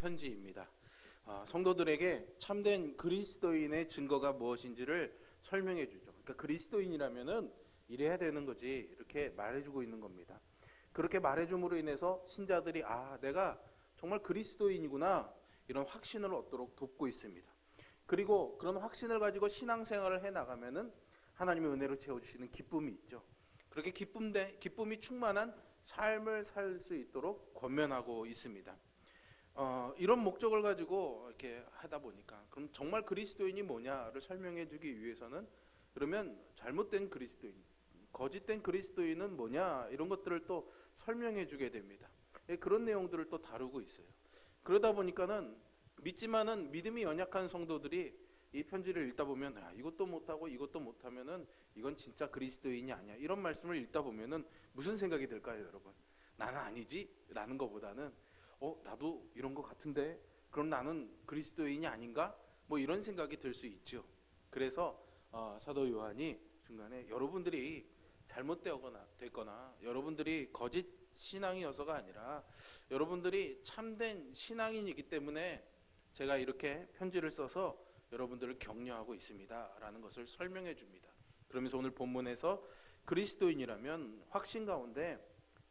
편지입니다. 성도들에게 참된 그리스도인의 증거가 무엇인지를 설명해 주죠. 그러니까 그리스도인이라면은 이래야 되는 거지, 이렇게 말해주고 있는 겁니다. 그렇게 말해줌으로 인해서 신자들이 내가 정말 그리스도인이구나, 이런 확신을 얻도록 돕고 있습니다. 그리고 그런 확신을 가지고 신앙생활을 해 나가면은 하나님의 은혜로 채워주시는 기쁨이 있죠. 그렇게 기쁨이 충만한 삶을 살 수 있도록 권면하고 있습니다. 이런 목적을 가지고 이렇게 하다 보니까, 그럼 정말 그리스도인이 뭐냐를 설명해 주기 위해서는, 그러면 잘못된 그리스도인, 거짓된 그리스도인은 뭐냐, 이런 것들을 또 설명해 주게 됩니다. 그런 내용들을 또 다루고 있어요. 그러다 보니까는 믿지만은 믿음이 연약한 성도들이 이 편지를 읽다 보면 이것도 못하고 이것도 못하면은 이건 진짜 그리스도인이 아니야, 이런 말씀을 읽다 보면은 무슨 생각이 들까요, 여러분? 나는 아니지 라는 것보다는 나도 이런 것 같은데 그럼 나는 그리스도인이 아닌가? 뭐 이런 생각이 들 수 있죠. 그래서 사도 요한이 중간에 여러분들이 됐거나 여러분들이 거짓 신앙이어서가 아니라 여러분들이 참된 신앙인이기 때문에 제가 이렇게 편지를 써서 여러분들을 격려하고 있습니다 라는 것을 설명해 줍니다. 그러면서 오늘 본문에서 그리스도인이라면 확신 가운데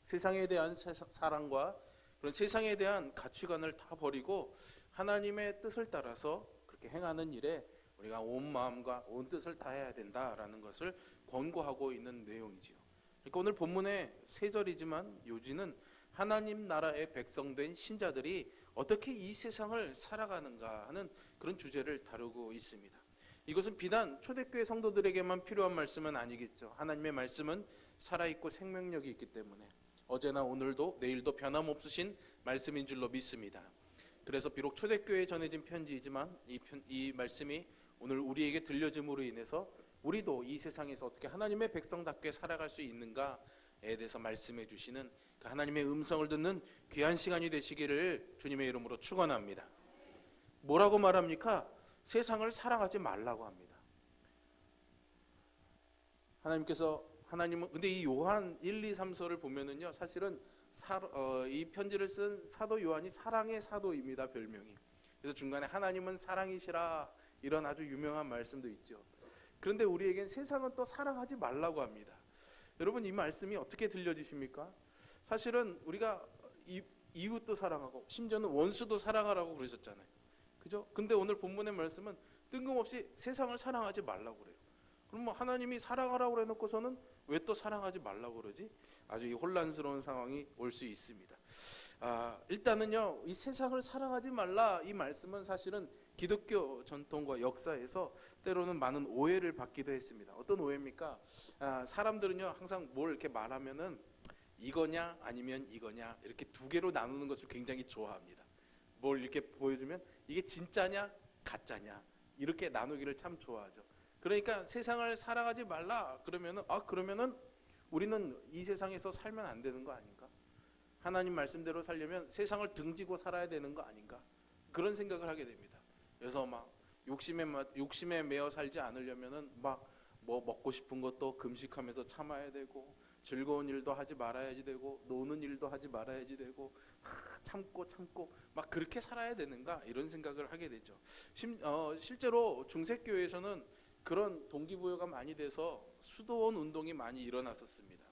세상에 대한 사랑과 그런 세상에 대한 가치관을 다 버리고 하나님의 뜻을 따라서 그렇게 행하는 일에 우리가 온 마음과 온 뜻을 다해야 된다라는 것을 권고하고 있는 내용이지요. 그러니까 오늘 본문의 세 절이지만 요지는 하나님 나라의 백성된 신자들이 어떻게 이 세상을 살아가는가 하는 그런 주제를 다루고 있습니다. 이것은 비단 초대교회 성도들에게만 필요한 말씀은 아니겠죠. 하나님의 말씀은 살아있고 생명력이 있기 때문에 어제나 오늘도 내일도 변함없으신 말씀인 줄로 믿습니다. 그래서 비록 초대교회에 전해진 편지이지만 이 말씀이 오늘 우리에게 들려짐으로 인해서 우리도 이 세상에서 어떻게 하나님의 백성답게 살아갈 수 있는가에 대해서 말씀해 주시는 그 하나님의 음성을 듣는 귀한 시간이 되시기를 주님의 이름으로 축원합니다. 뭐라고 말합니까? 세상을 사랑하지 말라고 합니다. 하나님은 근데 이 요한 1, 2, 3서를 보면은요, 사실은 이 편지를 쓴 사도 요한이 사랑의 사도입니다, 별명이. 그래서 중간에 하나님은 사랑이시라, 이런 아주 유명한 말씀도 있죠. 그런데 우리에겐 세상은 또 사랑하지 말라고 합니다. 여러분, 이 말씀이 어떻게 들려지십니까? 사실은 우리가 이웃도 사랑하고 심지어는 원수도 사랑하라고 그러셨잖아요. 그죠? 근데 오늘 본문의 말씀은 뜬금없이 세상을 사랑하지 말라고 그래요. 그럼 뭐 하나님이 사랑하라고 해놓고서는 왜 또 사랑하지 말라고 그러지? 아주 이 혼란스러운 상황이 올 수 있습니다. 일단은요, 이 세상을 사랑하지 말라, 이 말씀은 사실은 기독교 전통과 역사에서 때로는 많은 오해를 받기도 했습니다. 어떤 오해입니까? 사람들은요, 항상 뭘 이렇게 말하면은 이거냐 아니면 이거냐, 이렇게 두 개로 나누는 것을 굉장히 좋아합니다. 뭘 이렇게 보여주면 이게 진짜냐 가짜냐, 이렇게 나누기를 참 좋아하죠. 그러니까 세상을 사랑하지 말라 그러면은 우리는 이 세상에서 살면 안 되는 거 아닌가? 하나님 말씀대로 살려면 세상을 등지고 살아야 되는 거 아닌가? 그런 생각을 하게 됩니다. 그래서 막 욕심에 매여 살지 않으려면은 막 뭐 먹고 싶은 것도 금식하면서 참아야 되고, 즐거운 일도 하지 말아야지 되고, 노는 일도 하지 말아야지 되고, 참고 막 그렇게 살아야 되는가, 이런 생각을 하게 되죠. 실제로 중세교회에서는 그런 동기부여가 많이 돼서 수도원 운동이 많이 일어났었습니다.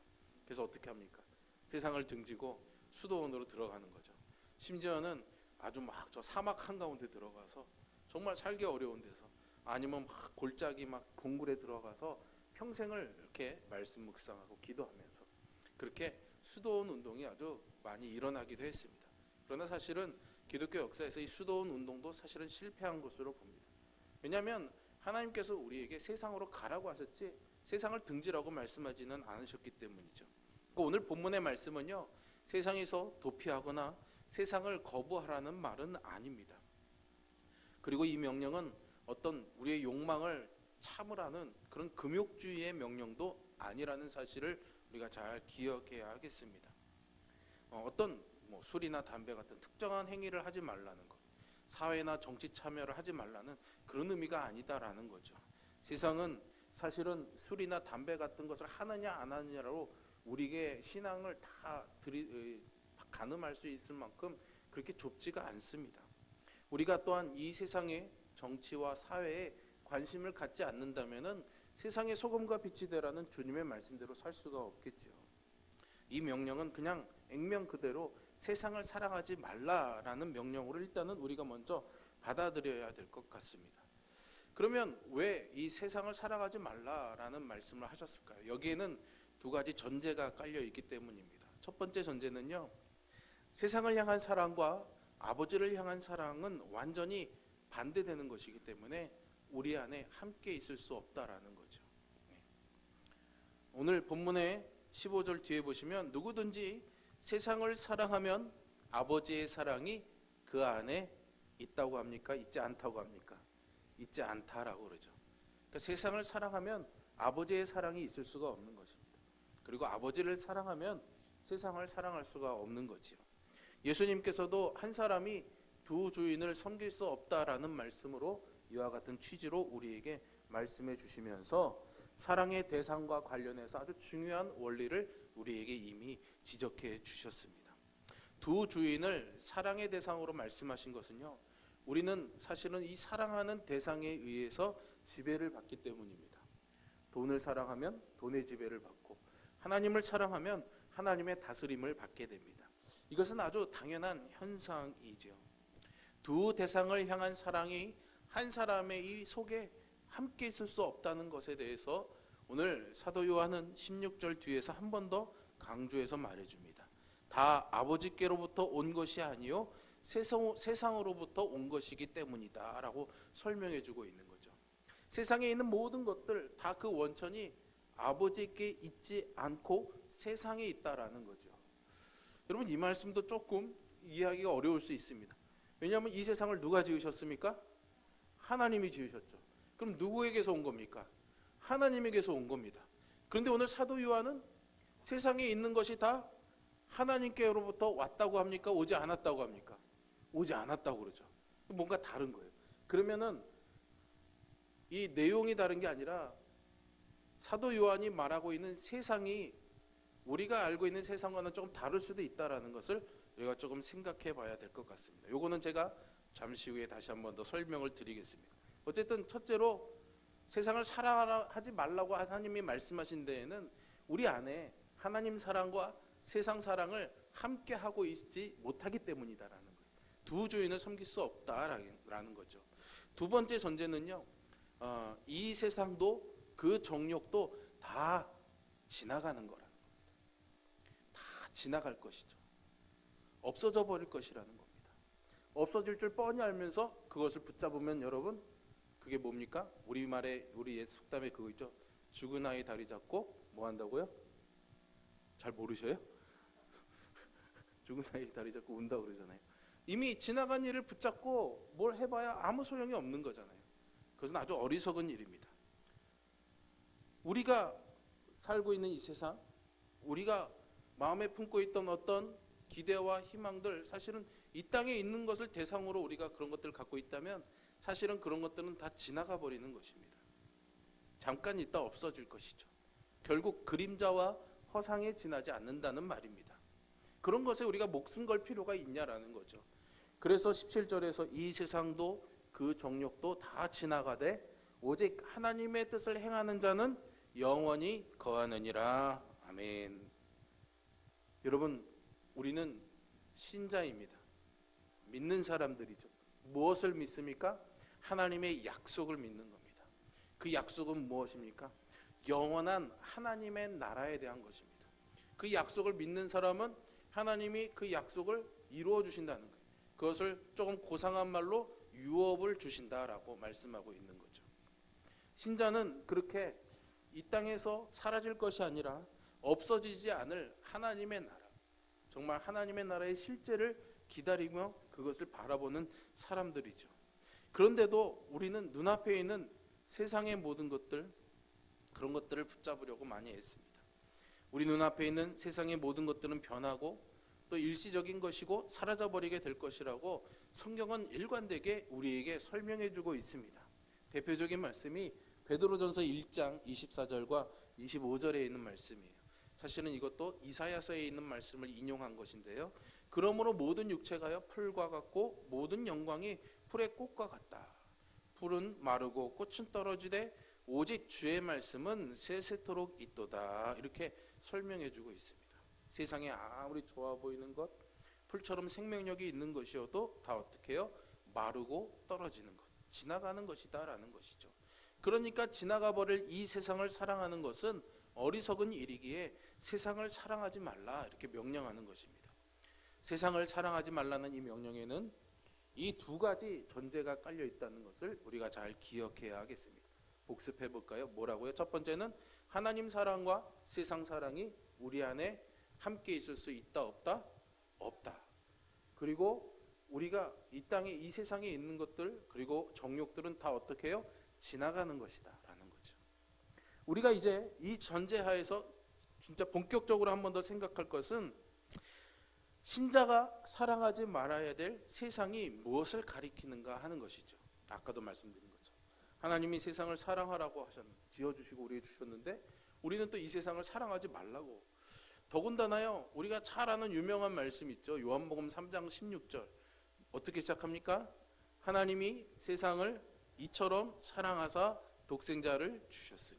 그래서 어떻게 합니까? 세상을 등지고 수도원으로 들어가는 거죠. 심지어는 아주 막 저 사막 한가운데 들어가서 정말 살기 어려운 데서, 아니면 막 골짜기 막 동굴에 들어가서 평생을 이렇게 말씀 묵상하고 기도하면서 그렇게 수도원 운동이 아주 많이 일어나기도 했습니다. 그러나 사실은 기독교 역사에서 이 수도원 운동도 사실은 실패한 것으로 봅니다. 왜냐하면 하나님께서 우리에게 세상으로 가라고 하셨지 세상을 등지라고 말씀하지는 않으셨기 때문이죠. 그러니까 오늘 본문의 말씀은요, 세상에서 도피하거나 세상을 거부하라는 말은 아닙니다. 그리고 이 명령은 어떤 우리의 욕망을 참으라는 그런 금욕주의의 명령도 아니라는 사실을 우리가 잘 기억해야 하겠습니다. 어떤 술이나 담배 같은 특정한 행위를 하지 말라는 것, 사회나 정치 참여를 하지 말라는 그런 의미가 아니다라는 거죠. 세상은 사실은 술이나 담배 같은 것을 하느냐 안 하느냐로 우리의 신앙을 다 가늠할 수 있을 만큼 그렇게 좁지가 않습니다. 우리가 또한 이 세상의 정치와 사회에 관심을 갖지 않는다면은 세상의 소금과 빛이 되라는 주님의 말씀대로 살 수가 없겠죠. 이 명령은 그냥 액면 그대로 세상을 사랑하지 말라라는 명령으로 일단은 우리가 먼저 받아들여야 될 것 같습니다. 그러면 왜 이 세상을 사랑하지 말라라는 말씀을 하셨을까요? 여기에는 두 가지 전제가 깔려 있기 때문입니다. 첫 번째 전제는요, 세상을 향한 사랑과 아버지를 향한 사랑은 완전히 반대되는 것이기 때문에 우리 안에 함께 있을 수 없다라는 거죠. 오늘 본문의 15절 뒤에 보시면 누구든지 세상을 사랑하면 아버지의 사랑이 그 안에 있다고 합니까? 있지 않다고 합니까? 있지 않다라고 그러죠. 그러니까 세상을 사랑하면 아버지의 사랑이 있을 수가 없는 것입니다. 그리고 아버지를 사랑하면 세상을 사랑할 수가 없는 거지요. 예수님께서도 한 사람이 두 주인을 섬길 수 없다라는 말씀으로 이와 같은 취지로 우리에게 말씀해 주시면서 사랑의 대상과 관련해서 아주 중요한 원리를 우리에게 이미 지적해 주셨습니다. 두 주인을 사랑의 대상으로 말씀하신 것은요, 우리는 사실은 이 사랑하는 대상에 의해서 지배를 받기 때문입니다. 돈을 사랑하면 돈의 지배를 받고, 하나님을 사랑하면 하나님의 다스림을 받게 됩니다. 이것은 아주 당연한 현상이죠. 두 대상을 향한 사랑이 한 사람의 이 속에 함께 있을 수 없다는 것에 대해서 오늘 사도 요한은 16절 뒤에서 한 번 더 강조해서 말해줍니다. 다 아버지께로부터 온 것이 아니요 세상으로부터 온 것이기 때문이다 라고 설명해주고 있는 거죠. 세상에 있는 모든 것들 다 그 원천이 아버지께 있지 않고 세상에 있다라는 거죠. 여러분, 이 말씀도 조금 이해하기가 어려울 수 있습니다. 왜냐하면 이 세상을 누가 지으셨습니까? 하나님이 지으셨죠. 그럼 누구에게서 온 겁니까? 하나님에게서 온 겁니다. 그런데 오늘 사도 요한은 세상에 있는 것이 다 하나님께로부터 왔다고 합니까? 오지 않았다고 합니까? 오지 않았다고 그러죠. 뭔가 다른 거예요. 그러면은 이 내용이 다른 게 아니라 사도 요한이 말하고 있는 세상이 우리가 알고 있는 세상과는 조금 다를 수도 있다라는 것을 우리가 조금 생각해 봐야 될 것 같습니다. 요거는 제가 잠시 후에 다시 한번 더 설명을 드리겠습니다. 어쨌든 첫째로 세상을 사랑하지 말라고 하나님이 말씀하신 데에는 우리 안에 하나님 사랑과 세상 사랑을 함께 하고 있지 못하기 때문이다라는 거예요. 두 주인을 섬길 수 없다라는 거죠. 두 번째 전제는요, 이 세상도 그 정욕도 다 지나가는 거라는 겁니다. 다 지나갈 것이죠. 없어져 버릴 것이라는 겁니다. 없어질 줄 뻔히 알면서 그것을 붙잡으면 여러분, 그게 뭡니까? 우리 옛 속담에 그거 있죠. 죽은 아이 다리 잡고 뭐 한다고요? 잘 모르셔요? 죽은 아이 다리 잡고 운다고 그러잖아요. 이미 지나간 일을 붙잡고 뭘 해봐야 아무 소용이 없는 거잖아요. 그것은 아주 어리석은 일입니다. 우리가 살고 있는 이 세상, 우리가 마음에 품고 있던 어떤 기대와 희망들, 사실은 이 땅에 있는 것을 대상으로 우리가 그런 것들을 갖고 있다면 사실은 그런 것들은 다 지나가 버리는 것입니다. 잠깐 있다 없어질 것이죠. 결국 그림자와 허상에 지나지 않는다는 말입니다. 그런 것에 우리가 목숨 걸 필요가 있냐라는 거죠. 그래서 17절에서 이 세상도 그 정욕도 다 지나가되 오직 하나님의 뜻을 행하는 자는 영원히 거하느니라. 아멘. 여러분, 우리는 신자입니다. 믿는 사람들이죠. 무엇을 믿습니까? 하나님의 약속을 믿는 겁니다. 그 약속은 무엇입니까? 영원한 하나님의 나라에 대한 것입니다. 그 약속을 믿는 사람은 하나님이 그 약속을 이루어 주신다는 거예요. 그것을 조금 고상한 말로 유업을 주신다라고 말씀하고 있는 거죠. 신자는 그렇게 이 땅에서 사라질 것이 아니라 없어지지 않을 하나님의 나라, 정말 하나님의 나라의 실제를 기다리며 그것을 바라보는 사람들이죠. 그런데도 우리는 눈앞에 있는 세상의 모든 것들, 그런 것들을 붙잡으려고 많이 애씁니다. 우리 눈앞에 있는 세상의 모든 것들은 변하고 또 일시적인 것이고 사라져버리게 될 것이라고 성경은 일관되게 우리에게 설명해주고 있습니다. 대표적인 말씀이 베드로전서 1장 24절과 25절에 있는 말씀이에요. 사실은 이것도 이사야서에 있는 말씀을 인용한 것인데요. 그 그러므로 모든 육체가요 풀과 같고 모든 영광이 풀의 꽃과 같다. 풀은 마르고 꽃은 떨어지되 오직 주의 말씀은 세세토록 있도다. 이렇게 설명해 주고 있습니다. 세상에 아무리 좋아 보이는 것, 풀처럼 생명력이 있는 것이어도 다 어떻게 해요? 마르고 떨어지는 것, 지나가는 것이다 라는 것이죠. 그러니까 지나가 버릴 이 세상을 사랑하는 것은 어리석은 일이기에 세상을 사랑하지 말라 이렇게 명령하는 것입니다. 세상을 사랑하지 말라는 이 명령에는 이 두 가지 전제가 깔려 있다는 것을 우리가 잘 기억해야 하겠습니다. 복습해 볼까요? 뭐라고요? 첫 번째는 하나님 사랑과 세상 사랑이 우리 안에 함께 있을 수 있다 없다? 없다. 그리고 우리가 이 땅에 이 세상에 있는 것들 그리고 정욕들은 다 어떻게 해요? 지나가는 것이다 라는 거죠. 우리가 이제 이 전제하에서 진짜 본격적으로 한 번 더 생각할 것은 신자가 사랑하지 말아야 될 세상이 무엇을 가리키는가 하는 것이죠. 아까도 말씀드린 것처럼 하나님이 세상을 사랑하라고 지어주시고 우리에게 주셨는데 우리는 또 이 세상을 사랑하지 말라고. 더군다나요 우리가 잘 아는 유명한 말씀 있죠. 요한복음 3장 16절 어떻게 시작합니까? 하나님이 세상을 이처럼 사랑하사 독생자를 주셨으니.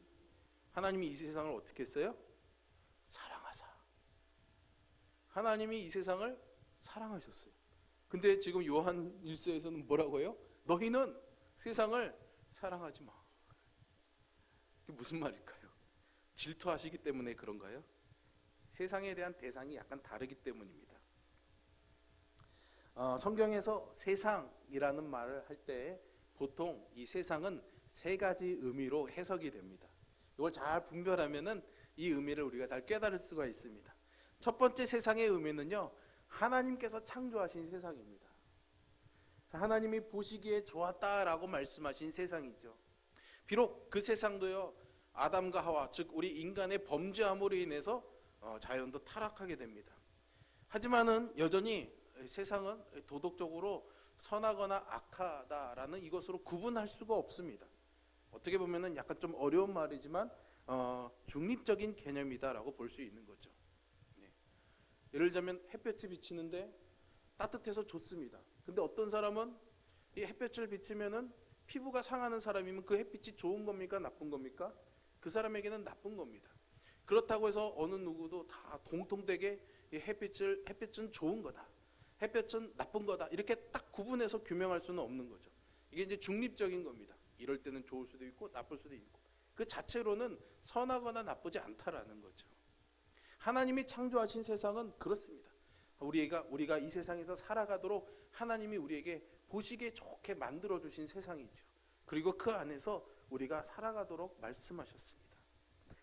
하나님이 이 세상을 어떻게 했어요? 사랑하사. 하나님이 이 세상을 사랑하셨어요. 근데 지금 요한 1서에서는 뭐라고 해요? 너희는 세상을 사랑하지 마. 이게 무슨 말일까요? 질투하시기 때문에 그런가요? 세상에 대한 대상이 약간 다르기 때문입니다. 성경에서 세상이라는 말을 할 때 보통 이 세상은 세 가지 의미로 해석이 됩니다. 이걸 잘 분별하면은 이 의미를 우리가 잘 깨달을 수가 있습니다. 첫 번째 세상의 의미는요, 하나님께서 창조하신 세상입니다. 하나님이 보시기에 좋았다라고 말씀하신 세상이죠. 비록 그 세상도요, 아담과 하와, 즉 우리 인간의 범죄함으로 인해서 자연도 타락하게 됩니다. 하지만은 여전히 세상은 도덕적으로 선하거나 악하다라는 이것으로 구분할 수가 없습니다. 어떻게 보면은 약간 좀 어려운 말이지만 중립적인 개념이다라고 볼 수 있는 거죠. 네. 예를 들자면 햇볕이 비치는데 따뜻해서 좋습니다. 근데 어떤 사람은 이 햇볕을 비치면은 피부가 상하는 사람이면 그 햇빛이 좋은 겁니까? 나쁜 겁니까? 그 사람에게는 나쁜 겁니다. 그렇다고 해서 어느 누구도 다 공통되게 이 햇빛은 좋은 거다, 햇볕은 나쁜 거다 이렇게 딱 구분해서 규명할 수는 없는 거죠. 이게 이제 중립적인 겁니다. 이럴 때는 좋을 수도 있고 나쁠 수도 있고 그 자체로는 선하거나 나쁘지 않다라는 거죠. 하나님이 창조하신 세상은 그렇습니다. 우리가 이 세상에서 살아가도록 하나님이 우리에게 보시기에 좋게 만들어주신 세상이죠. 그리고 그 안에서 우리가 살아가도록 말씀하셨습니다.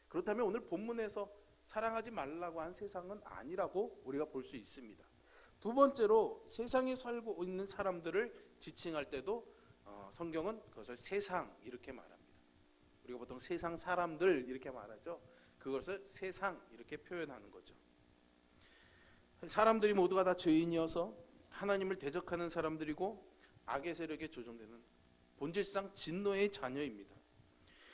그렇다면 오늘 본문에서 사랑하지 말라고 한 세상은 아니라고 우리가 볼 수 있습니다. 두 번째로 세상에 살고 있는 사람들을 지칭할 때도 성경은 그것을 세상 이렇게 말합니다. 우리가 보통 세상 사람들 이렇게 말하죠. 그것을 세상 이렇게 표현하는 거죠. 사람들이 모두가 다 죄인이어서 하나님을 대적하는 사람들이고 악의 세력에 조종되는 본질상 진노의 자녀입니다.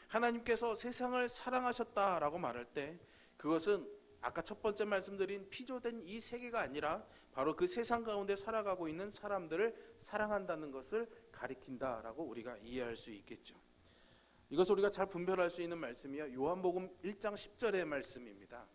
하나님께서 세상을 사랑하셨다라고 말할 때 그것은 아까 첫 번째 말씀드린 피조된 이 세계가 아니라 바로 그 세상 가운데 살아가고 있는 사람들을 사랑한다는 것을 가리킨다라고 우리가 이해할 수 있겠죠. 이것을 우리가 잘 분별할 수 있는 말씀이요, 요한복음 1장 10절의 말씀입니다.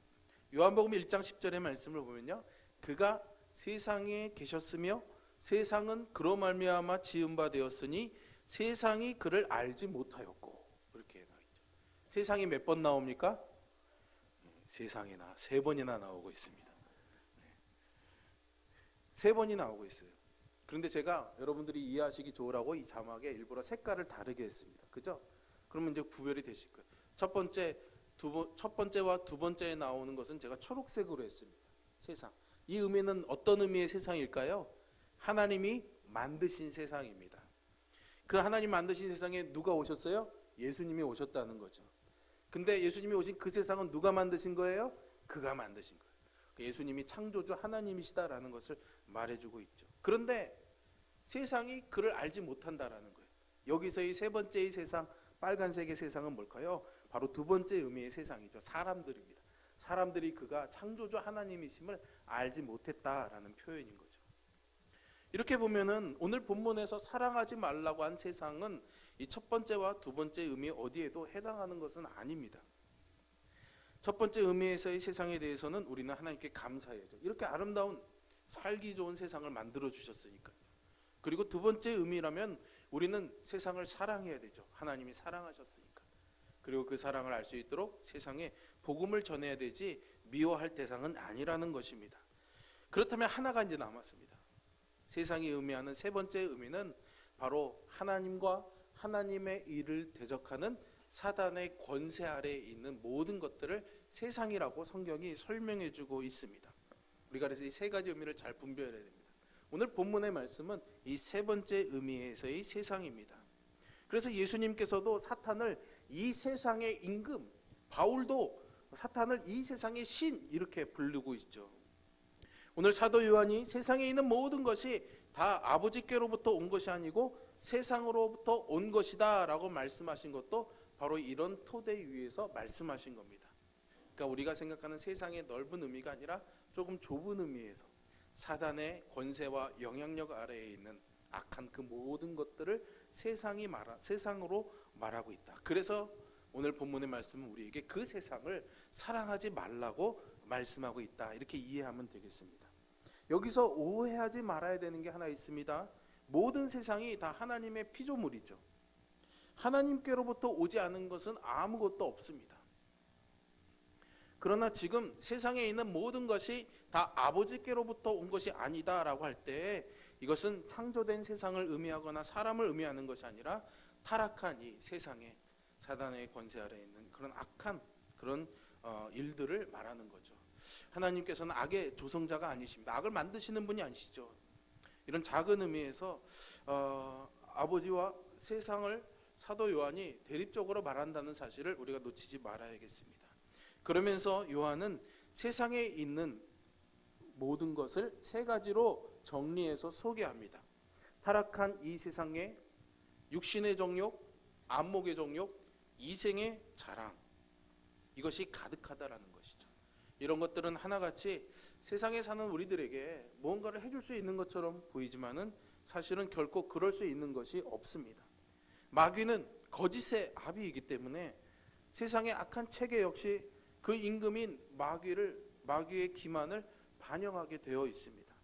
요한복음 1장 10절의 말씀을 보면요, 그가 세상에 계셨으며 세상은 그로 말미암아 지은 바 되었으니 세상이 그를 알지 못하였고, 이렇게 나와 있죠. 세상이 몇 번 나옵니까? 세상에나 3번이나 나오고 있습니다. 3번이 나오고 있어요. 그런데 제가 여러분들이 이해하시기 좋으라고 이 자막에 일부러 색깔을 다르게 했습니다. 그죠? 그러면 이제 구별이 되실 거예요. 첫 번째와 두 번째에 나오는 것은 제가 초록색으로 했습니다. 세상. 이 의미는 어떤 의미의 세상일까요? 하나님이 만드신 세상입니다. 그 하나님 만드신 세상에 누가 오셨어요? 예수님이 오셨다는 거죠. 근데 예수님이 오신 그 세상은 누가 만드신 거예요? 그가 만드신 거예요. 예수님이 창조주 하나님이시다라는 것을 말해주고 있죠. 그런데 세상이 그를 알지 못한다라는 거예요. 여기서의 세 번째의 세상, 빨간색의 세상은 뭘까요? 바로 두 번째 의미의 세상이죠. 사람들입니다. 사람들이 그가 창조주 하나님이심을 알지 못했다라는 표현인 거죠. 이렇게 보면은 오늘 본문에서 사랑하지 말라고 한 세상은 이 첫 번째와 두 번째 의미 어디에도 해당하는 것은 아닙니다. 첫 번째 의미에서의 세상에 대해서는 우리는 하나님께 감사해야죠. 이렇게 아름다운 살기 좋은 세상을 만들어 주셨으니까요. 그리고 두 번째 의미라면 우리는 세상을 사랑해야 되죠. 하나님이 사랑하셨으니까. 그리고 그 사랑을 알 수 있도록 세상에 복음을 전해야 되지 미워할 대상은 아니라는 것입니다. 그렇다면 하나가 이제 남았습니다. 세상이 의미하는 세 번째 의미는 바로 하나님과 하나님의 일을 대적하는 사단의 권세 아래에 있는 모든 것들을 세상이라고 성경이 설명해 주고 있습니다. 우리가 그래서 이 세 가지 의미를 잘 분별해야 됩니다. 오늘 본문의 말씀은 이 세 번째 의미에서의 세상입니다. 그래서 예수님께서도 사탄을 이 세상의 임금, 바울도 사탄을 이 세상의 신 이렇게 부르고 있죠. 오늘 사도 요한이 세상에 있는 모든 것이 다 아버지께로부터 온 것이 아니고 세상으로부터 온 것이다 라고 말씀하신 것도 바로 이런 토대 위에서 말씀하신 겁니다. 그러니까 우리가 생각하는 세상의 넓은 의미가 아니라 조금 좁은 의미에서 사단의 권세와 영향력 아래에 있는 악한 그 모든 것들을 세상으로 말하고 있다. 그래서 오늘 본문의 말씀은 우리에게 그 세상을 사랑하지 말라고 말씀하고 있다. 이렇게 이해하면 되겠습니다. 여기서 오해하지 말아야 되는 게 하나 있습니다. 모든 세상이 다 하나님의 피조물이죠. 하나님께로부터 오지 않은 것은 아무것도 없습니다. 그러나 지금 세상에 있는 모든 것이 다 아버지께로부터 온 것이 아니다라고 할 때 이것은 창조된 세상을 의미하거나 사람을 의미하는 것이 아니라 타락한 이 세상에 사단의 권세 아래에 있는 그런 악한 그런 일들을 말하는 거죠. 하나님께서는 악의 조성자가 아니십니다. 악을 만드시는 분이 아니시죠. 이런 작은 의미에서 아버지와 세상을 사도 요한이 대립적으로 말한다는 사실을 우리가 놓치지 말아야겠습니다. 그러면서 요한은 세상에 있는 모든 것을 세 가지로 정리해서 소개합니다. 타락한 이 세상에 육신의 정욕, 안목의 정욕, 이생의 자랑, 이것이 가득하다라는 것이죠. 이런 것들은 하나같이 세상에 사는 우리들에게 무언가를 해줄 수 있는 것처럼 보이지만은 사실은 결코 그럴 수 있는 것이 없습니다. 마귀는 거짓의 아비이기 때문에 세상의 악한 체계 역시 그 임금인 마귀의 기만을 반영하게 되어 있습니다.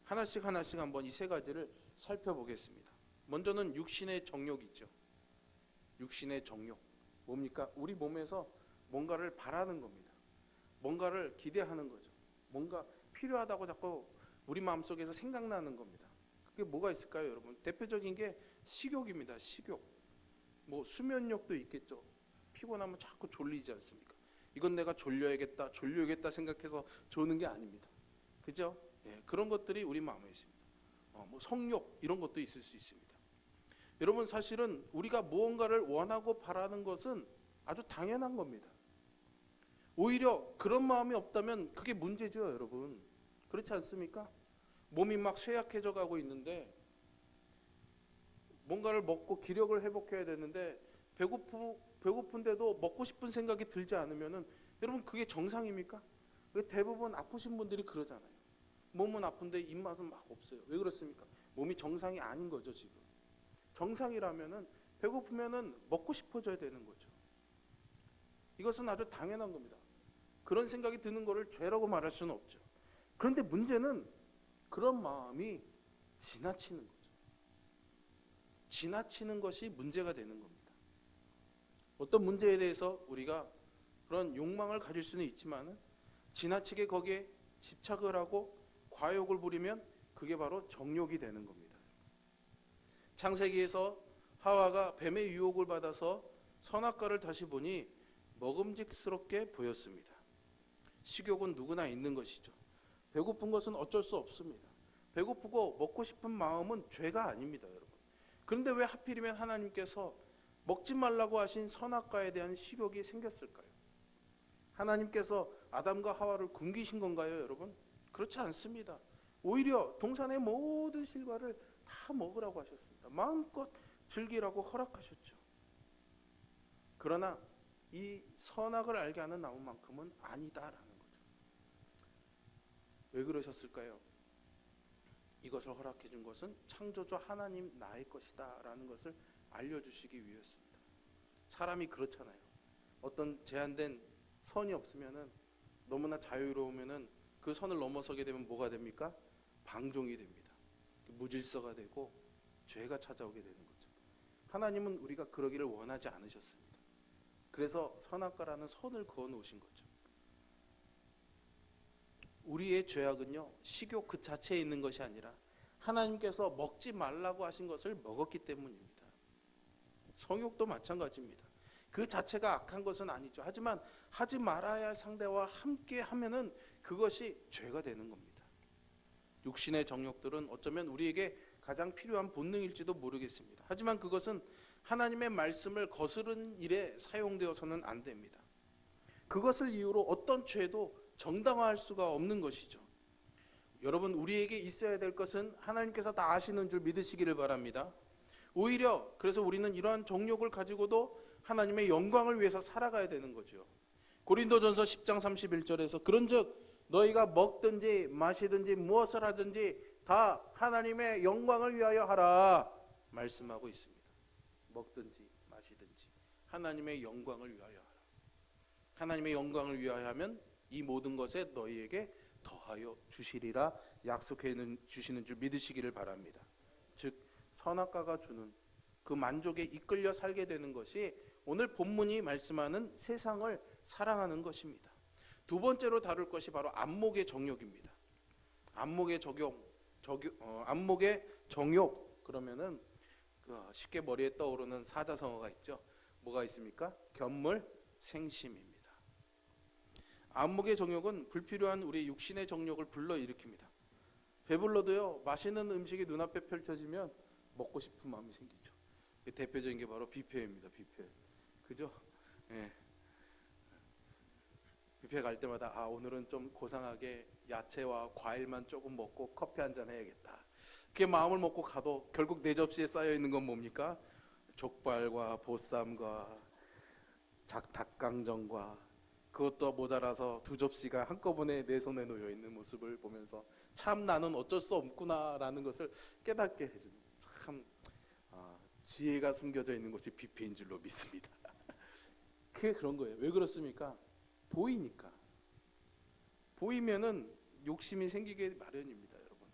하나씩 한번 이 세 가지를 살펴보겠습니다. 먼저는 육신의 정욕이죠. 육신의 정욕. 뭡니까? 우리 몸에서 뭔가를 바라는 겁니다. 뭔가를 기대하는 거죠. 뭔가 필요하다고 자꾸 우리 마음속에서 생각나는 겁니다. 그게 뭐가 있을까요, 여러분? 대표적인 게 식욕입니다. 식욕. 뭐 수면욕도 있겠죠. 피곤하면 자꾸 졸리지 않습니까? 이건 내가 졸려야겠다 생각해서 조는 게 아닙니다. 그죠? 예, 그런 것들이 우리 마음에 있습니다. 뭐 성욕 이런 것도 있을 수 있습니다. 여러분 사실은 우리가 무언가를 원하고 바라는 것은 아주 당연한 겁니다. 오히려 그런 마음이 없다면 그게 문제죠, 여러분. 그렇지 않습니까? 몸이 막 쇠약해져 가고 있는데 뭔가를 먹고 기력을 회복해야 되는데 배고픈데도 먹고 싶은 생각이 들지 않으면은 여러분 그게 정상입니까? 대부분 아프신 분들이 그러잖아요. 몸은 아픈데 입맛은 막 없어요. 왜 그렇습니까? 몸이 정상이 아닌 거죠, 지금. 정상이라면은 배고프면은 먹고 싶어져야 되는 거죠. 이것은 아주 당연한 겁니다. 그런 생각이 드는 거를 죄라고 말할 수는 없죠. 그런데 문제는 그런 마음이 지나치는 거죠. 지나치는 것이 문제가 되는 겁니다. 어떤 문제에 대해서 우리가 그런 욕망을 가질 수는 있지만 지나치게 거기에 집착을 하고 과욕을 부리면 그게 바로 정욕이 되는 겁니다. 창세기에서 하와가 뱀의 유혹을 받아서 선악과를 다시 보니 먹음직스럽게 보였습니다. 식욕은 누구나 있는 것이죠. 배고픈 것은 어쩔 수 없습니다. 배고프고 먹고 싶은 마음은 죄가 아닙니다, 여러분. 그런데 왜 하필이면 하나님께서 먹지 말라고 하신 선악과에 대한 식욕이 생겼을까요? 하나님께서 아담과 하와를 굶기신 건가요, 여러분? 그렇지 않습니다. 오히려 동산의 모든 실과를 다 먹으라고 하셨습니다. 마음껏 즐기라고 허락하셨죠. 그러나 이 선악을 알게 하는 나무만큼은 아니다라는 거죠. 왜 그러셨을까요? 이것을 허락해 준 것은 창조주 하나님 나의 것이다 라는 것을 알려주시기 위해서입니다. 사람이 그렇잖아요. 어떤 제한된 선이 없으면은, 너무나 자유로우면은 그 선을 넘어서게 되면 뭐가 됩니까? 방종이 됩니다. 무질서가 되고 죄가 찾아오게 되는 거죠. 하나님은 우리가 그러기를 원하지 않으셨습니다. 그래서 선악과라는 선을 그어 놓으신 거죠. 우리의 죄악은요, 식욕 그 자체에 있는 것이 아니라 하나님께서 먹지 말라고 하신 것을 먹었기 때문입니다. 성욕도 마찬가지입니다. 그 자체가 악한 것은 아니죠. 하지만 하지 말아야 할 상대와 함께 하면은 그것이 죄가 되는 겁니다. 육신의 정욕들은 어쩌면 우리에게 가장 필요한 본능일지도 모르겠습니다. 하지만 그것은 하나님의 말씀을 거스르는 일에 사용되어서는 안 됩니다. 그것을 이유로 어떤 죄도 정당화할 수가 없는 것이죠. 여러분, 우리에게 있어야 될 것은 하나님께서 다 아시는 줄 믿으시기를 바랍니다. 오히려 그래서 우리는 이러한 정욕을 가지고도 하나님의 영광을 위해서 살아가야 되는 거죠. 고린도전서 10장 31절에서 그런즉 너희가 먹든지 마시든지 무엇을 하든지 다 하나님의 영광을 위하여 하라 말씀하고 있습니다. 먹든지 마시든지 하나님의 영광을 위하여 하라. 하나님의 영광을 위하여 하면 이 모든 것에 너희에게 더하여 주시리라 약속해 주시는 줄 믿으시기를 바랍니다. 즉 선악과가 주는 그 만족에 이끌려 살게 되는 것이 오늘 본문이 말씀하는 세상을 사랑하는 것입니다. 두 번째로 다룰 것이 바로 안목의 정욕입니다. 안목의 정욕 그러면은 쉽게 머리에 떠오르는 사자성어가 있죠. 뭐가 있습니까? 견물 생심입니다. 안목의 정욕은 불필요한 우리 육신의 정욕을 불러일으킵니다. 배불러도요, 맛있는 음식이 눈앞에 펼쳐지면 먹고 싶은 마음이 생기죠. 대표적인 게 바로 뷔페입니다. 뷔페. 그죠? 예. 뷔페 갈 때마다 오늘은 좀 고상하게 야채와 과일만 조금 먹고 커피 한잔 해야겠다. 그게 마음을 먹고 가도 결국 내 접시에 쌓여 있는 건 뭡니까? 족발과 보쌈과 닭강정과 그것도 모자라서 두 접시가 한꺼번에 내 손에 놓여 있는 모습을 보면서 참 나는 어쩔 수 없구나라는 것을 깨닫게 해주는 참 지혜가 숨겨져 있는 것이 뷔페인 줄로 믿습니다. 그게 그런 거예요. 왜 그렇습니까? 보이니까. 보이면은 욕심이 생기게 마련입니다, 여러분.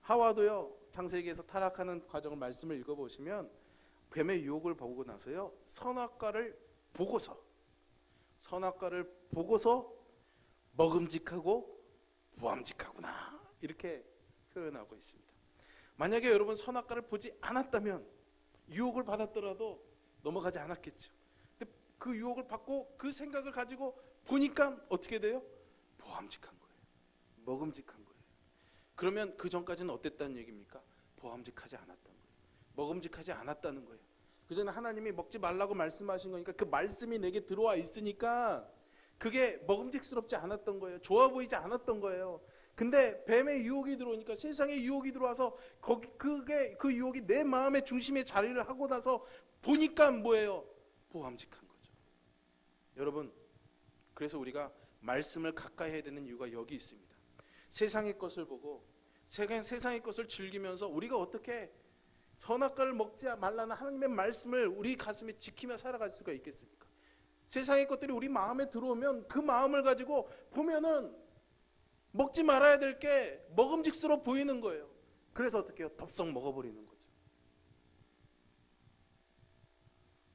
하와도요, 창세기에서 타락하는 과정을 말씀을 읽어보시면 뱀의 유혹을 보고 나서요, 선악과를 보고서 먹음직하고 부함직하구나 이렇게 표현하고 있습니다. 만약에 여러분 선악과를 보지 않았다면 유혹을 받았더라도 넘어가지 않았겠죠. 근데 그 유혹을 받고 그 생각을 가지고 보니까 어떻게 돼요? 부함직한 거예요. 먹음직한 거예요. 그러면 그 전까지는 어땠다는 얘기입니까? 부함직하지 않았던 거예요. 먹음직하지 않았다는 거예요. 그전에 하나님이 먹지 말라고 말씀하신 거니까 그 말씀이 내게 들어와 있으니까 그게 먹음직스럽지 않았던 거예요. 좋아 보이지 않았던 거예요. 근데 뱀의 유혹이 들어오니까, 세상의 유혹이 들어와서 그 유혹이 내 마음의 중심에 자리를 하고 나서 보니까 뭐예요? 부함직한 거죠. 여러분, 그래서 우리가 말씀을 가까이 해야 되는 이유가 여기 있습니다. 세상의 것을 보고 세상의 것을 즐기면서 우리가 어떻게 선악과를 먹지 말라는 하나님의 말씀을 우리 가슴에 지키며 살아갈 수가 있겠습니까? 세상의 것들이 우리 마음에 들어오면 그 마음을 가지고 보면은 먹지 말아야 될 게 먹음직스러워 보이는 거예요. 그래서 어떻게 해요? 덥석 먹어버리는 거죠.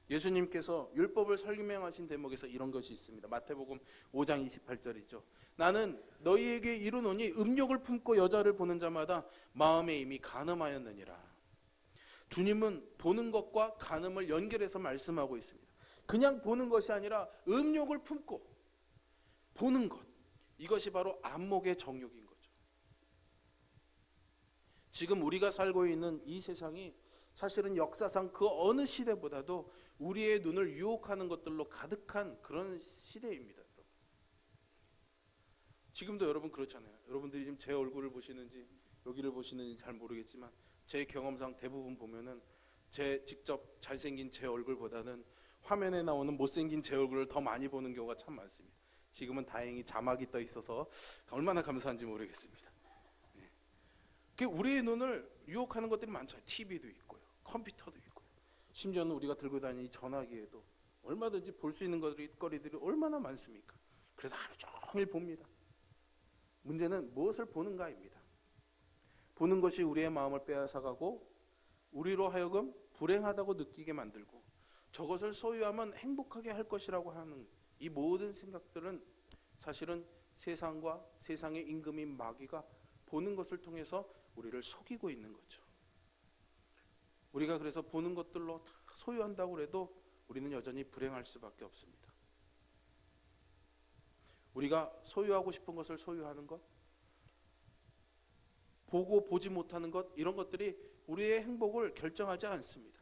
예수님께서 율법을 설명하신 대목에서 이런 것이 있습니다. 마태복음 5장 28절이죠. 나는 너희에게 이르노니 음욕을 품고 여자를 보는 자마다 마음에 이미 간음하였느니라. 주님은 보는 것과 간음을 연결해서 말씀하고 있습니다. 그냥 보는 것이 아니라 음욕을 품고 보는 것, 이것이 바로 안목의 정욕인 거죠. 지금 우리가 살고 있는 이 세상이 사실은 역사상 그 어느 시대보다도 우리의 눈을 유혹하는 것들로 가득한 그런 시대입니다. 여러분. 지금도 여러분 그렇잖아요. 여러분들이 지금 제 얼굴을 보시는지 여기를 보시는지 잘 모르겠지만 제 경험상 대부분 보면은 제 직접 잘생긴 제 얼굴보다는 화면에 나오는 못생긴 제 얼굴을 더 많이 보는 경우가 참 많습니다. 지금은 다행히 자막이 떠 있어서 얼마나 감사한지 모르겠습니다. 우리의 눈을 유혹하는 것들이 많죠. TV도 있고요, 컴퓨터도 있고요, 심지어는 우리가 들고 다니는 이 전화기에도 얼마든지 볼 수 있는 거리들이 얼마나 많습니까? 그래서 하루 종일 봅니다. 문제는 무엇을 보는가입니다. 보는 것이 우리의 마음을 빼앗아가고 우리로 하여금 불행하다고 느끼게 만들고 저것을 소유하면 행복하게 할 것이라고 하는 이 모든 생각들은 사실은 세상과 세상의 임금인 마귀가 보는 것을 통해서 우리를 속이고 있는 거죠. 우리가 그래서 보는 것들로 다 소유한다고 해도 우리는 여전히 불행할 수밖에 없습니다. 우리가 소유하고 싶은 것을 소유하는 것, 보고 보지 못하는 것, 이런 것들이 우리의 행복을 결정하지 않습니다.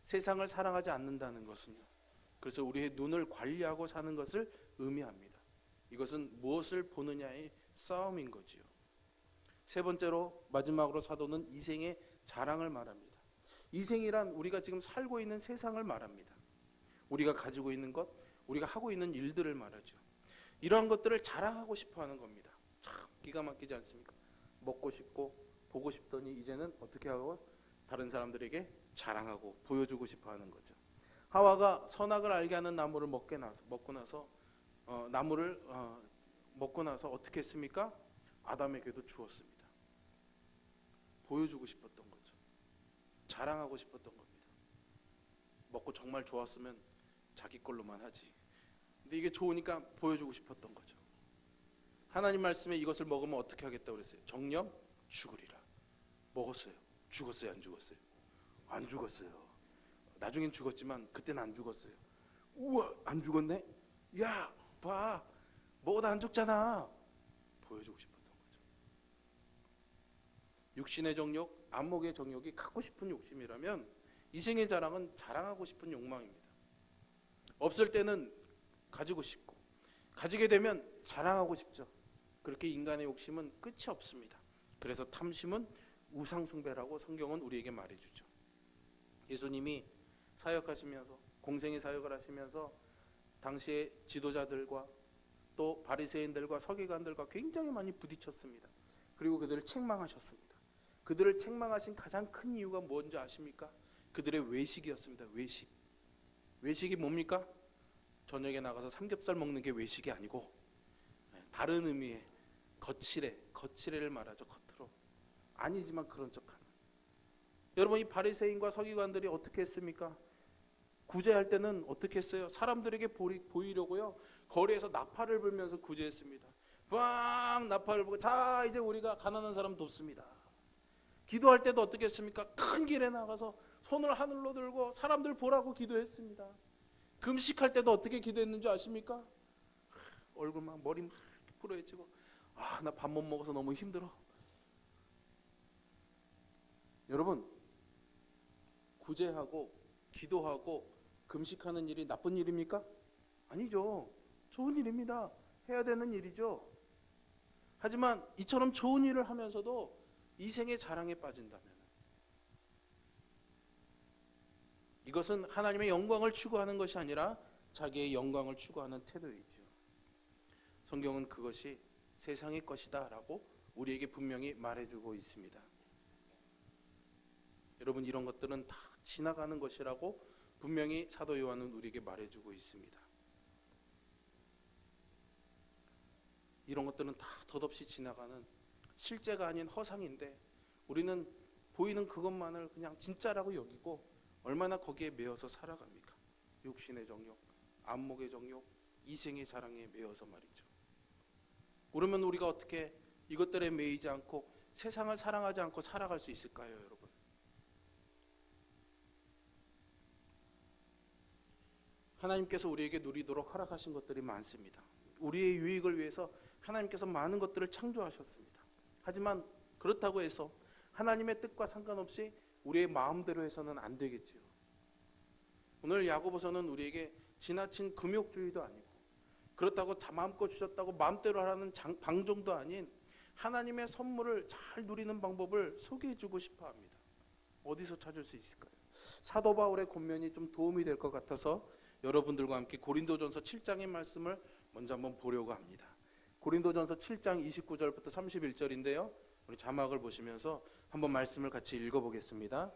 세상을 사랑하지 않는다는 것은요, 그래서 우리의 눈을 관리하고 사는 것을 의미합니다. 이것은 무엇을 보느냐의 싸움인 거지요. 세 번째로, 마지막으로 사도는 이생의 자랑을 말합니다. 이생이란 우리가 지금 살고 있는 세상을 말합니다. 우리가 가지고 있는 것, 우리가 하고 있는 일들을 말하죠. 이러한 것들을 자랑하고 싶어 하는 겁니다. 참 기가 막히지 않습니까? 먹고 싶고 보고 싶더니 이제는 어떻게 하고 다른 사람들에게 자랑하고 보여주고 싶어 하는 거죠. 하와가 선악을 알게 하는 나무를 먹고 나서 어떻게 했습니까? 아담에게도 주었습니다. 보여주고 싶었던 거죠. 자랑하고 싶었던 겁니다. 먹고 정말 좋았으면 자기 걸로만 하지. 근데 이게 좋으니까 보여주고 싶었던 거죠. 하나님 말씀에 이것을 먹으면 어떻게 하겠다고 그랬어요? 정령 죽으리라. 먹었어요. 죽었어요? 안 죽었어요? 안 죽었어요. 나중엔 죽었지만 그때는 안 죽었어요. 우와, 안 죽었네? 야, 봐, 먹어도 안 죽잖아. 보여주고 싶었던 거죠. 육신의 정욕, 안목의 정욕이 갖고 싶은 욕심이라면 이생의 자랑은 자랑하고 싶은 욕망입니다. 없을 때는 가지고 싶고, 가지게 되면 자랑하고 싶죠. 그렇게 인간의 욕심은 끝이 없습니다. 그래서 탐심은 우상숭배라고 성경은 우리에게 말해주죠. 예수님이 사역하시면서, 공생의 사역을 하시면서 당시의 지도자들과 또 바리새인들과 서기관들과 굉장히 많이 부딪혔습니다. 그리고 그들을 책망하셨습니다. 그들을 책망하신 가장 큰 이유가 뭔지 아십니까? 그들의 외식이었습니다. 외식이 뭡니까? 저녁에 나가서 삼겹살 먹는 게 외식이 아니고 다른 의미의 거칠애를 말하죠. 겉으로 아니지만 그런 척하는. 여러분, 이 바리새인과 서기관들이 어떻게 했습니까? 구제할 때는 어떻게 했어요? 사람들에게 보이려고요, 거리에서 나팔을 불면서 구제했습니다. 빵 나팔을 불고, 자 이제 우리가 가난한 사람 돕습니다. 기도할 때도 어떻게 했습니까? 큰 길에 나가서 손을 하늘로 들고 사람들 보라고 기도했습니다. 금식할 때도 어떻게 기도했는지 아십니까? 얼굴 막 머리 막 부러지고, 나 밥 못 먹어서 너무 힘들어. 여러분, 구제하고 기도하고 금식하는 일이 나쁜 일입니까? 아니죠. 좋은 일입니다. 해야 되는 일이죠. 하지만 이처럼 좋은 일을 하면서도 이생의 자랑에 빠진다면 이것은 하나님의 영광을 추구하는 것이 아니라 자기의 영광을 추구하는 태도이죠. 성경은 그것이 세상의 것이다 라고 우리에게 분명히 말해주고 있습니다. 여러분, 이런 것들은 다 지나가는 것이라고 분명히 사도 요한은 우리에게 말해주고 있습니다. 이런 것들은 다 덧없이 지나가는 실제가 아닌 허상인데 우리는 보이는 그것만을 그냥 진짜라고 여기고 얼마나 거기에 매여서 살아갑니까? 육신의 정욕, 안목의 정욕, 이생의 자랑에 매여서 말이죠. 그러면 우리가 어떻게 이것들에 매이지 않고 세상을 사랑하지 않고 살아갈 수 있을까요, 여러분? 하나님께서 우리에게 누리도록 허락하신 것들이 많습니다. 우리의 유익을 위해서 하나님께서 많은 것들을 창조하셨습니다. 하지만 그렇다고 해서 하나님의 뜻과 상관없이 우리의 마음대로 해서는 안 되겠지요. 오늘 야고보서는 우리에게 지나친 금욕주의도 아니고 그렇다고 마음껏 주셨다고 마음대로 하라는 방종도 아닌 하나님의 선물을 잘 누리는 방법을 소개해주고 싶어 합니다. 어디서 찾을 수 있을까요? 사도 바울의 권면이 좀 도움이 될 것 같아서 여러분들과 함께 고린도전서 7장의 말씀을 먼저 한번 보려고 합니다. 고린도전서 7장 29절부터 31절인데요. 우리 자막을 보시면서 한번 말씀을 같이 읽어보겠습니다.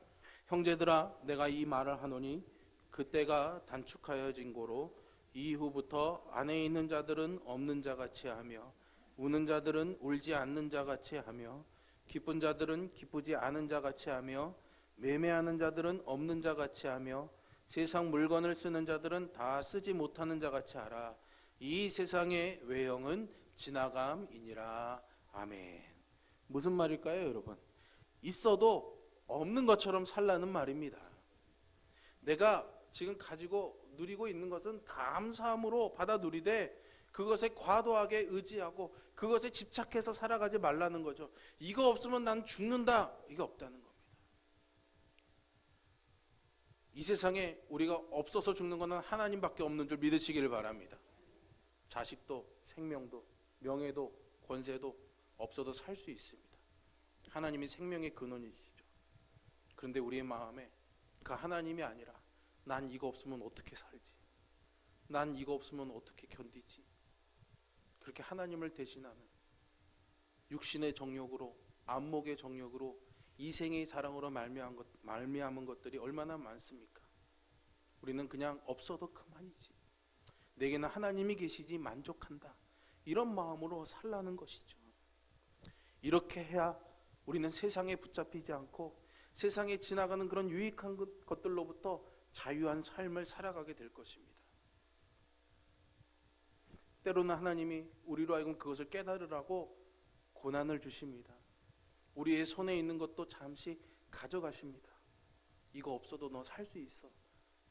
형제들아, 내가 이 말을 하노니 그때가 단축하여진 고로 이후부터 안에 있는 자들은 없는 자같이 하며 우는 자들은 울지 않는 자같이 하며 기쁜 자들은 기쁘지 않은 자같이 하며 매매하는 자들은 없는 자같이 하며 세상 물건을 쓰는 자들은 다 쓰지 못하는 자같이 하라. 이 세상의 외형은 지나감이니라. 아멘. 무슨 말일까요, 여러분? 있어도 없는 것처럼 살라는 말입니다. 내가 지금 가지고 누리고 있는 것은 감사함으로 받아 누리되 그것에 과도하게 의지하고 그것에 집착해서 살아가지 말라는 거죠. 이거 없으면 난 죽는다, 이거 없다는 겁니다. 이 세상에 우리가 없어서 죽는 것은 하나님밖에 없는 줄 믿으시기를 바랍니다. 자식도 생명도 명예도 권세도 없어도 살 수 있습니다. 하나님이 생명의 근원이시죠. 그런데 우리의 마음에 그 하나님이 아니라 난 이거 없으면 어떻게 살지? 난 이거 없으면 어떻게 견디지? 그렇게 하나님을 대신하는 육신의 정욕으로, 안목의 정욕으로, 이생의 사랑으로 말미암은 것들이 얼마나 많습니까? 우리는 그냥 없어도 그만이지, 내게는 하나님이 계시지 만족한다, 이런 마음으로 살라는 것이죠. 이렇게 해야 우리는 세상에 붙잡히지 않고 세상에 지나가는 그런 유익한 것들로부터 자유한 삶을 살아가게 될 것입니다. 때로는 하나님이 우리로 하여금 그것을 깨달으라고 고난을 주십니다. 우리의 손에 있는 것도 잠시 가져가십니다. 이거 없어도 너 살 수 있어,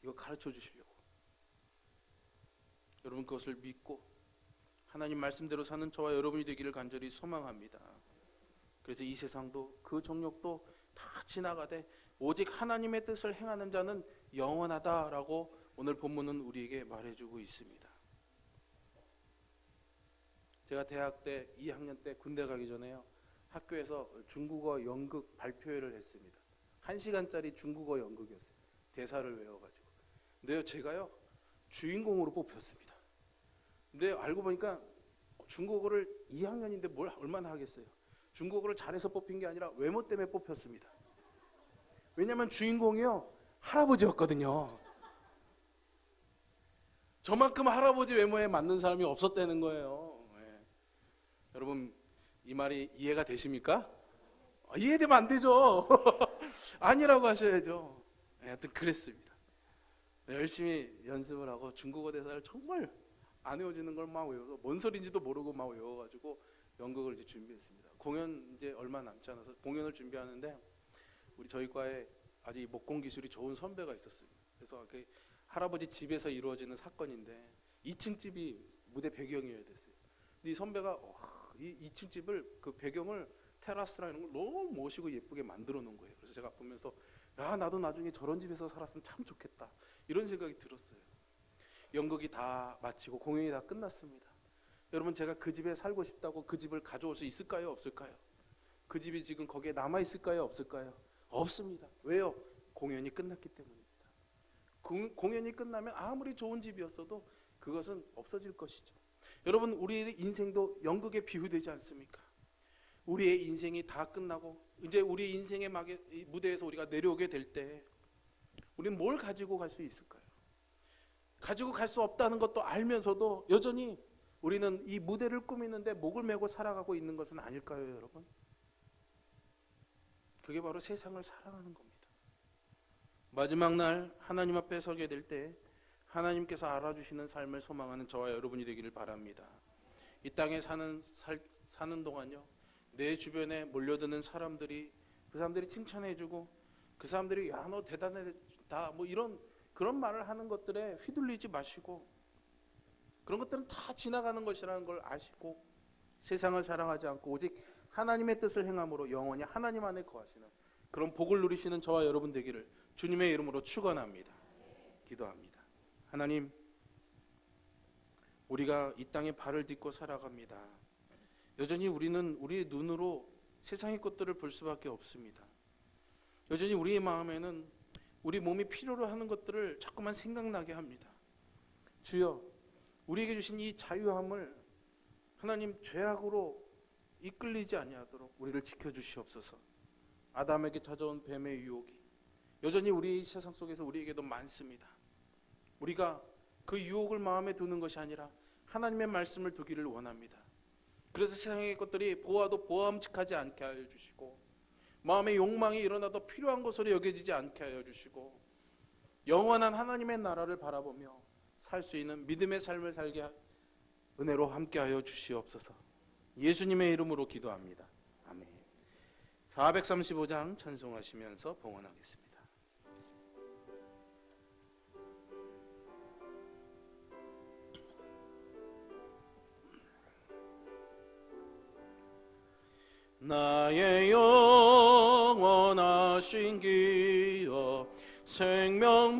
이거 가르쳐 주시려고. 여러분, 그것을 믿고 하나님 말씀대로 사는 저와 여러분이 되기를 간절히 소망합니다. 그래서 이 세상도 그 정욕도 다 지나가되 오직 하나님의 뜻을 행하는 자는 영원하다라고 오늘 본문은 우리에게 말해주고 있습니다. 제가 대학 때 2학년 때 군대 가기 전에요, 학교에서 중국어 연극 발표회를 했습니다. 1시간짜리 중국어 연극이었어요. 대사를 외워가지고. 근데요, 제가요 주인공으로 뽑혔습니다. 근데 알고 보니까 중국어를 2학년인데 뭘 얼마나 하겠어요. 중국어를 잘해서 뽑힌 게 아니라 외모 때문에 뽑혔습니다. 왜냐면 주인공이요 할아버지였거든요. 저만큼 할아버지 외모에 맞는 사람이 없었다는 거예요. 네. 여러분, 이 말이 이해가 되십니까? 이해되면 안 되죠. 아니라고 하셔야죠. 네, 하여튼 그랬습니다. 열심히 연습을 하고 중국어 대사를 정말 안 외워지는 걸 막 외워서 뭔 소리인지도 모르고 막 외워가지고 연극을 이제 준비했습니다. 공연 이제 얼마 남지 않아서 공연을 준비하는데 우리 저희 과에 아주 목공 기술이 좋은 선배가 있었습니다. 그래서 그 할아버지 집에서 이루어지는 사건인데 2층 집이 무대 배경이어야 됐어요. 근데 이 선배가 이 2층 집을 그 배경을 테라스라 이런 걸 너무 멋있고 예쁘게 만들어 놓은 거예요. 그래서 제가 보면서 야, 나도 나중에 저런 집에서 살았으면 참 좋겠다, 이런 생각이 들었어요. 연극이 다 마치고 공연이 다 끝났습니다. 여러분, 제가 그 집에 살고 싶다고 그 집을 가져올 수 있을까요, 없을까요? 그 집이 지금 거기에 남아 있을까요, 없을까요? 없습니다. 왜요? 공연이 끝났기 때문입니다. 공연이 끝나면 아무리 좋은 집이었어도 그것은 없어질 것이죠. 여러분, 우리의 인생도 연극에 비유되지 않습니까? 우리의 인생이 다 끝나고 이제 우리 인생의 무대에서 우리가 내려오게 될 때 우리는 뭘 가지고 갈 수 있을까요? 가지고 갈 수 없다는 것도 알면서도 여전히 우리는 이 무대를 꾸미는데 목을 메고 살아가고 있는 것은 아닐까요, 여러분? 그게 바로 세상을 사랑하는 겁니다. 마지막 날 하나님 앞에 서게 될 때 하나님께서 알아주시는 삶을 소망하는 저와 여러분이 되기를 바랍니다. 이 땅에 사는 동안요, 내 주변에 몰려드는 사람들이, 그 사람들이 칭찬해주고 그 사람들이 야, 너 대단하다, 뭐 이런 그런 말을 하는 것들에 휘둘리지 마시고, 그런 것들은 다 지나가는 것이라는 걸 아시고 세상을 사랑하지 않고 오직 하나님의 뜻을 행함으로 영원히 하나님 안에 거하시는 그런 복을 누리시는 저와 여러분 되기를 주님의 이름으로 축원합니다. 기도합니다. 하나님, 우리가 이 땅에 발을 딛고 살아갑니다. 여전히 우리는 우리의 눈으로 세상의 것들을 볼 수밖에 없습니다. 여전히 우리의 마음에는 우리 몸이 필요로 하는 것들을 자꾸만 생각나게 합니다. 주여, 우리에게 주신 이 자유함을 하나님 죄악으로 이끌리지 아니하도록 우리를 지켜주시옵소서. 아담에게 찾아온 뱀의 유혹이 여전히 우리 세상 속에서 우리에게도 많습니다. 우리가 그 유혹을 마음에 두는 것이 아니라 하나님의 말씀을 두기를 원합니다. 그래서 세상의 것들이 보아도 보암직하지 않게 하여 주시고, 마음의 욕망이 일어나도 필요한 것으로 여겨지지 않게 하여 주시고, 영원한 하나님의 나라를 바라보며 살 수 있는 믿음의 삶을 살게 은혜로 함께하여 주시옵소서. 예수님의 이름으로 기도합니다. 아멘. 435장 찬송하시면서 봉헌하겠습니다. 나의 영원하신 기여 생명